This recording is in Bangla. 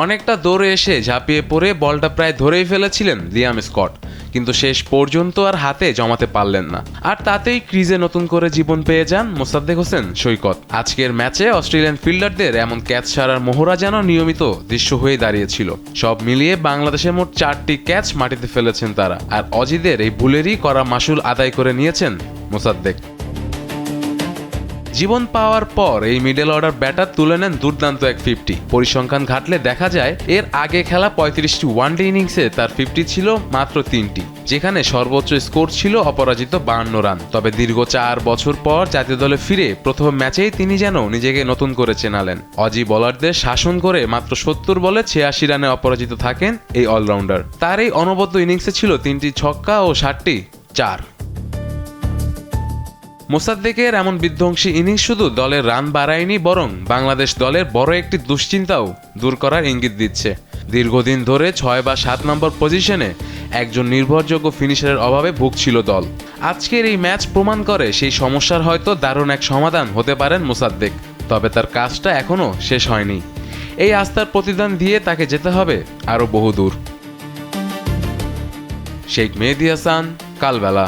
অনেকটা দৌড়ে এসে ঝাঁপিয়ে পড়ে বলটা প্রায় ধরেই ফেলেছিলেন লিয়াম স্কট, কিন্তু শেষ পর্যন্ত আর হাতে জমাতে পারলেন না। আর তাতেই ক্রিজে নতুন করে জীবন পেয়ে যান মোসাদ্দেক হোসেন সৈকত। আজকের ম্যাচে অস্ট্রেলিয়ান ফিল্ডারদের এমন ক্যাচ ছাড়ার মোহরা যেন নিয়মিত দৃশ্য হয়ে দাঁড়িয়েছিল। সব মিলিয়ে বাংলাদেশের মোট 4টি ক্যাচ মাটিতে ফেলেছেন তারা, আর অজিদের এই ভুলেরই করা মাসুল আদায় করে নিয়েছেন মোসাদ্দেক। জীবন পাওয়ার পর এই মিডল অর্ডার ব্যাটার তুলে নেন দুর্দান্ত এক 50। পরিসংখ্যান ঘাটলে দেখা যায় এর আগে খেলা 35টি ওয়ানডে ইনিংসে তার 50 ছিল মাত্র 3টি, যেখানে সর্বোচ্চ স্কোর ছিল অপরাজিত 52 রান। তবে দীর্ঘ 4 বছর পর জাতীয় দলে ফিরে প্রথম ম্যাচেই তিনি যেন নিজেকে নতুন করে চেনালেন। অজি বোলারদের শাসন করে মাত্র 70 বলে 86 রানে অপরাজিত থাকেন এই অলরাউন্ডার। তার এই অনবদ্য ইনিংসে ছিল 3টি ছক্কা ও 7টি চার। মোসাদ্দেকের এমন বিধ্বংসী ইনিংস শুধু দলের রান বাড়ায়নি, বরং বাংলাদেশ দলের বড় একটি দুশ্চিন্তাও দূর করার ইঙ্গিত দিচ্ছে। দীর্ঘদিন ধরে 6 বা 7 নম্বর পজিশনে একজন নির্ভরযোগ্য ফিনিশারের অভাবে ভুগছিল দল। আজকের এই ম্যাচ প্রমাণ করে সেই সমস্যার হয়তো দারুণ এক সমাধান হতে পারেন মোসাদ্দেক, তবে তার কাজটা এখনও শেষ হয়নি। এই আস্থার প্রতিদান দিয়ে তাকে যেতে হবে আরও বহুদূর। শেখ মেহেদী হাসান, কালবেলা।